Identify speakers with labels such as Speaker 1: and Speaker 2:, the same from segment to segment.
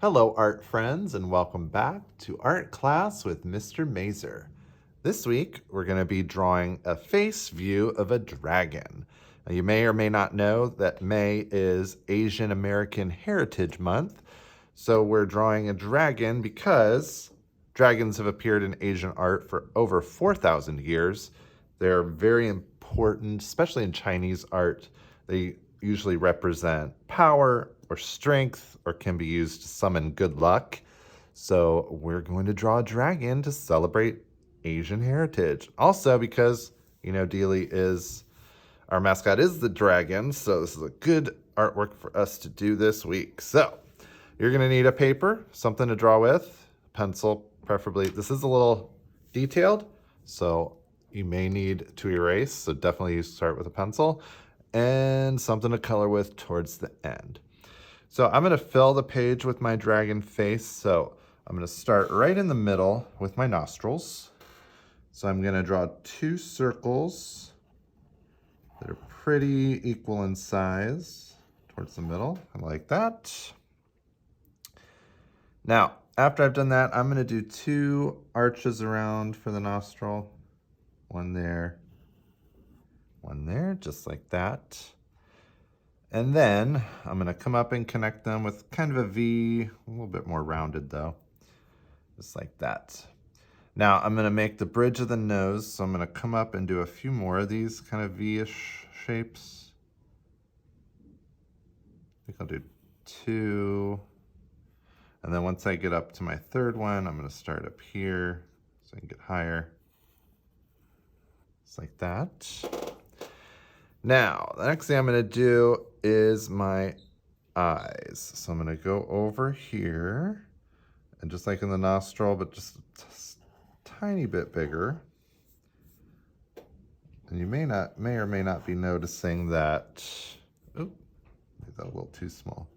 Speaker 1: Hello, art friends, and welcome back to Art Class with Mr. Mazer. This week, we're going to be drawing a face view of a dragon. Now, you may or may not know that May is Asian American Heritage Month, so we're drawing a dragon because dragons have appeared in Asian art for over 4,000 years. They're very important, especially in Chinese art. They usually represent power or strength or can be used to summon good luck. So we're going to draw a dragon to celebrate Asian heritage. Also, because, Dealey is our mascot is the dragon, so this is a good artwork for us to do this week. So you're going to need a paper, something to draw with, pencil, preferably. This is a little detailed, so you may need to erase, so definitely start with a pencil, and something to color with towards the end. So I'm going to fill the page with my dragon face, so I'm going to start right in the middle with my nostrils. So I'm going to draw 2 circles that are pretty equal in size towards the middle, kind of like that. Now, after I've done that, I'm going to do 2 arches around for the nostril. One there, just like that. And then I'm going to come up and connect them with kind of a V, a little bit more rounded though, just like that. Now I'm going to make the bridge of the nose, so I'm going to come up and do a few more of these kind of V-ish shapes. I think I'll do 2. And then once I get up to my 3rd one, I'm going to start up here so I can get higher. Just like that. Now, the next thing I'm going to do is my eyes. So I'm going to go over here, and just like in the nostril, but just a tiny bit bigger. And you may or may not be noticing that, oop, made that a little too small.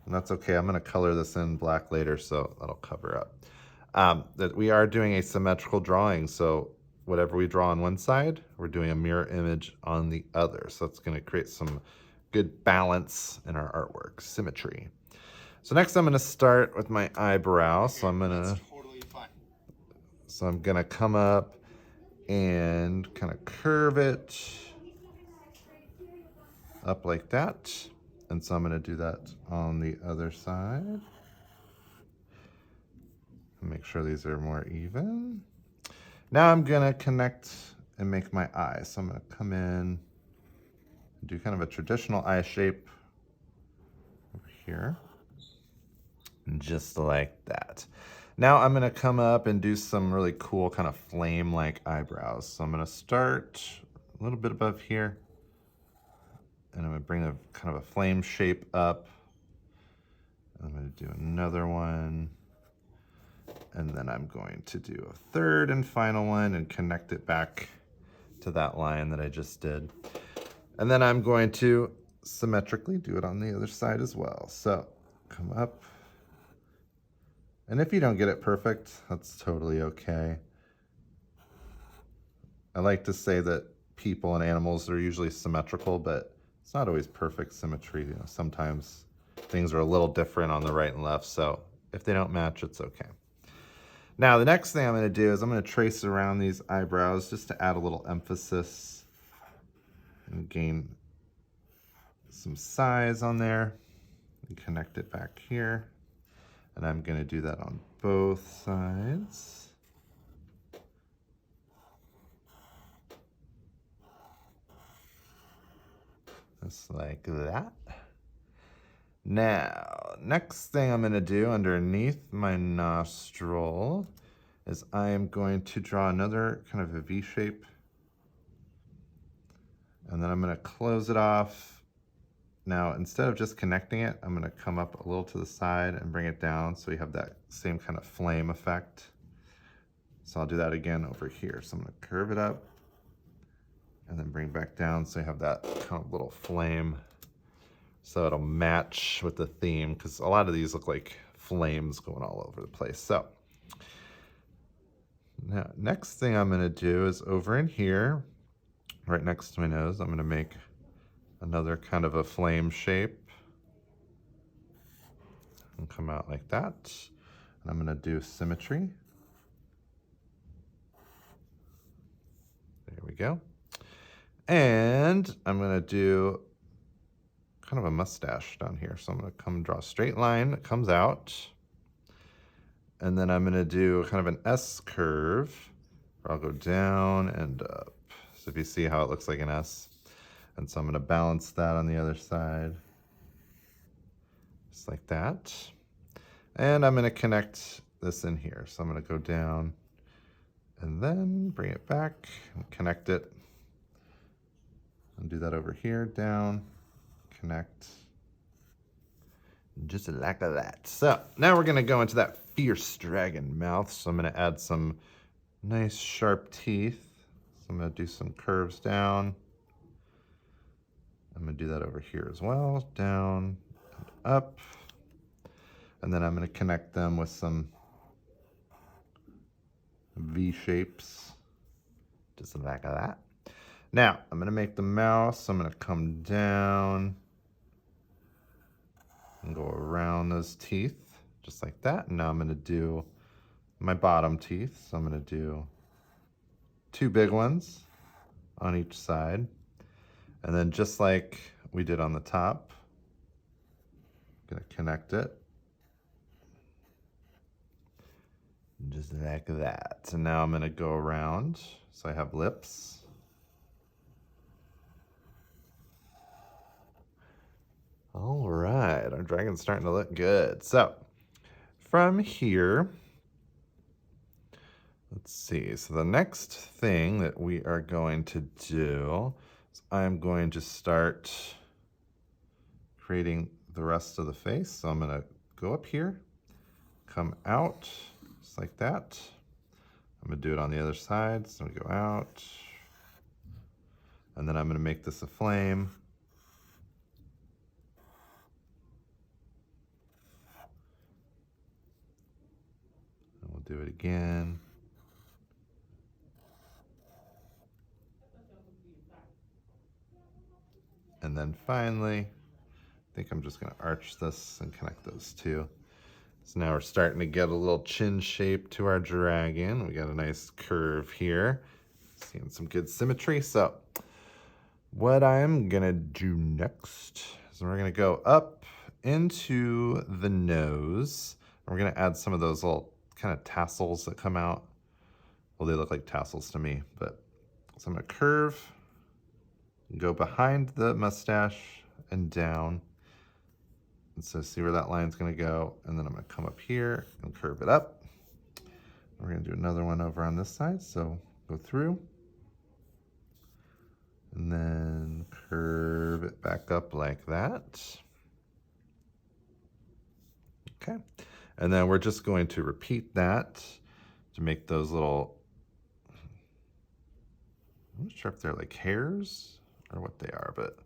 Speaker 1: And that's okay, I'm going to color this in black later, so that'll cover up. That we are doing a symmetrical drawing, so whatever we draw on one side, we're doing a mirror image on the other. So it's going to create some good balance in our artwork, symmetry. So next I'm going to start with my eyebrow. So I'm going to come up and kind of curve it up like that. And so I'm going to do that on the other side. Make sure these are more even. Now I'm going to connect and make my eye. So I'm going to come in and do kind of a traditional eye shape over here. Just like that. Now I'm going to come up and do some really cool kind of flame-like eyebrows. So I'm going to start a little bit above here. And I'm going to bring a kind of a flame shape up. I'm going to do another one. And then I'm going to do a 3rd and final one and connect it back to that line that I just did. And then I'm going to symmetrically do it on the other side as well. So come up. And if you don't get it perfect, that's totally okay. I like to say that people and animals are usually symmetrical, but it's not always perfect symmetry. Sometimes things are a little different on the right and left, so if they don't match, it's okay. Now, the next thing I'm going to do is I'm going to trace around these eyebrows just to add a little emphasis and gain some size on there and connect it back here. And I'm going to do that on both sides. Just like that. Now, next thing I'm going to do underneath my nostril is I am going to draw another kind of a V shape. And then I'm going to close it off. Now, instead of just connecting it, I'm going to come up a little to the side and bring it down so you have that same kind of flame effect. So I'll do that again over here. So I'm going to curve it up and then bring back down so you have that kind of little flame. So it'll match with the theme, because a lot of these look like flames going all over the place. So now, next thing I'm going to do is over in here, right next to my nose, I'm going to make another kind of a flame shape. and come out like that. And I'm gonna do symmetry. There we go. And I'm gonna do kind of a mustache down here. So I'm gonna come draw a straight line that comes out. And then I'm gonna do kind of an S curve where I'll go down and up. So if you see how it looks like an S. And so I'm gonna balance that on the other side. Just like that. And I'm gonna connect this in here. So I'm gonna go down and then bring it back and connect it. And do that over here, down, connect. Just like that. So now we're gonna go into that fierce dragon mouth. So I'm gonna add some nice sharp teeth. So I'm gonna do some curves down. I'm gonna do that over here as well, down and up. And then I'm gonna connect them with some V shapes, just like that. Now, I'm gonna make the mouth, so I'm gonna come down and go around those teeth, just like that. And now I'm gonna do my bottom teeth. So I'm gonna do 2 big ones on each side. And then just like we did on the top, I'm gonna connect it. Just like that. So now I'm gonna go around, so I have lips. All right, our dragon's starting to look good. So from here, let's see. So the next thing that we are going to do is I'm going to start creating the rest of the face. So I'm gonna go up here, come out, just like that. I'm gonna do it on the other side. So I'm gonna go out, and then I'm gonna make this a flame. Do it again. And then finally, I think I'm just gonna arch this and connect those two. So now we're starting to get a little chin shape to our dragon. We got a nice curve here. Seeing some good symmetry. So what I'm gonna do next is we're gonna go up into the nose. And we're gonna add some of those little kind of tassels that come out. Well, they look like tassels to me, but so I'm gonna curve, go behind the mustache and down. And so see where that line's gonna go. And then I'm gonna come up here and curve it up. We're gonna do another one over on this side. So go through and then curve it back up like that. Okay. And then we're just going to repeat that to make those little, I'm not sure if they're like hairs or what they are, but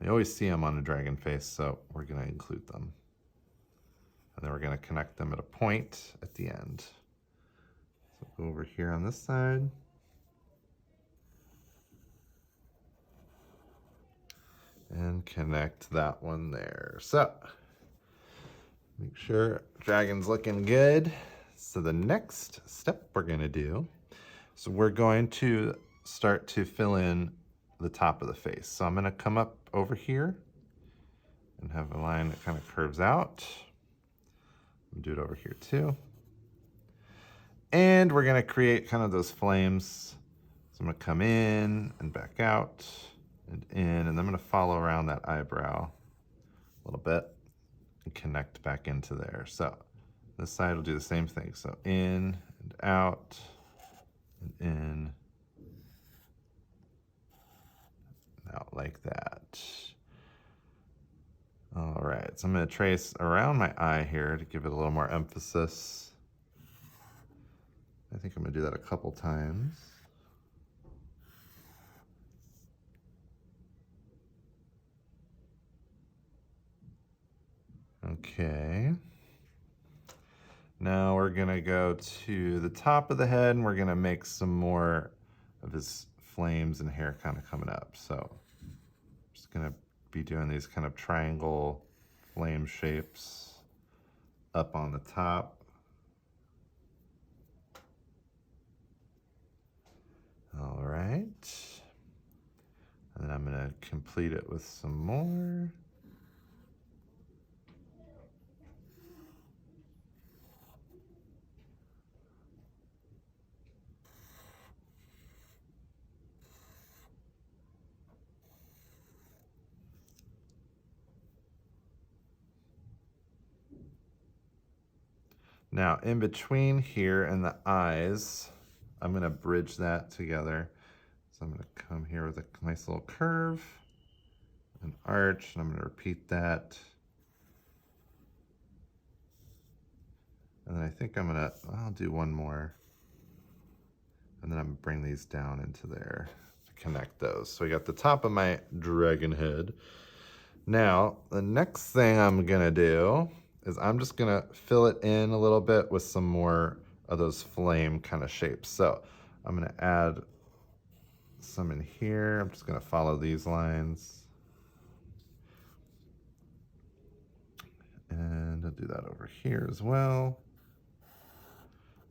Speaker 1: you always see them on a dragon face, so we're gonna include them. And then we're gonna connect them at a point at the end. So go over here on this side. And connect that one there. So make sure dragon's looking good. So the next step we're gonna do, so we're going to start to fill in the top of the face. So I'm gonna come up over here and have a line that kind of curves out. Do it over here too. And we're gonna create kind of those flames. So I'm gonna come in and back out and in, and I'm gonna follow around that eyebrow a little bit and connect back into there. So this side will do the same thing. So in and out and in and out like that. All right, so I'm gonna trace around my eye here to give it a little more emphasis. I think I'm gonna do that a couple times. Okay. Now we're gonna go to the top of the head and we're gonna make some more of his flames and hair kind of coming up. So I'm just gonna be doing these kind of triangle flame shapes up on the top. All right. And then I'm going to complete it with some more. Now, in between here and the eyes, I'm going to bridge that together. So I'm going to come here with a nice little curve, an arch, and I'm going to repeat that. And then I think I'll do one more. And then I'm going to bring these down into there to connect those. So we got the top of my dragon head. Now, the next thing I'm going to do is I'm just going to fill it in a little bit with some more of those flame kind of shapes. So I'm going to add some in here. I'm just going to follow these lines. And I'll do that over here as well.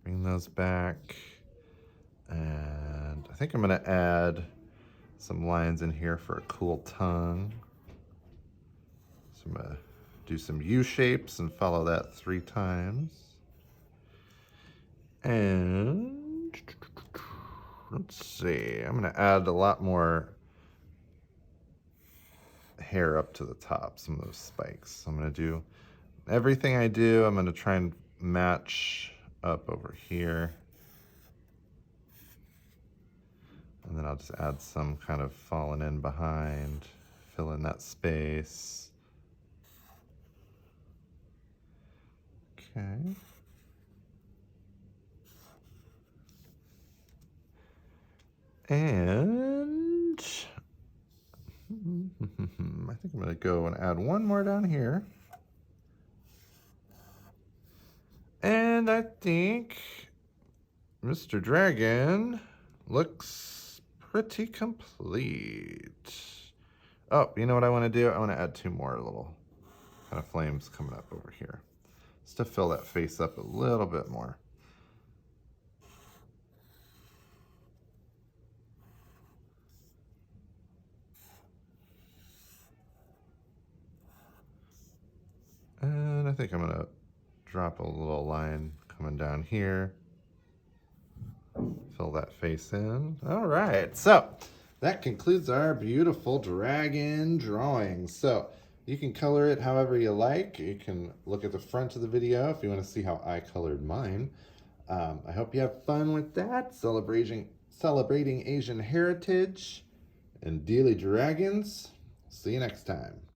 Speaker 1: Bring those back. And I think I'm going to add some lines in here for a cool tongue. So I'm going to do some U shapes and follow that 3 times. And let's see, I'm going to add a lot more hair up to the top, some of those spikes. So I'm going to do everything I do, I'm going to try and match up over here. And then I'll just add some kind of fallen in behind, fill in that space. Okay. And I think I'm going to go and add one more down here. And I think Mr. Dragon looks pretty complete. Oh, you know what I want to do? I want to add 2 more little kind of flames coming up over here, just to fill that face up a little bit more. And I think I'm going to drop a little line coming down here. Fill that face in. All right, so that concludes our beautiful dragon drawing. So you can color it however you like. You can look at the front of the video if you want to see how I colored mine. I hope you have fun with that, celebrating Asian heritage and Dealy Dragons. See you next time.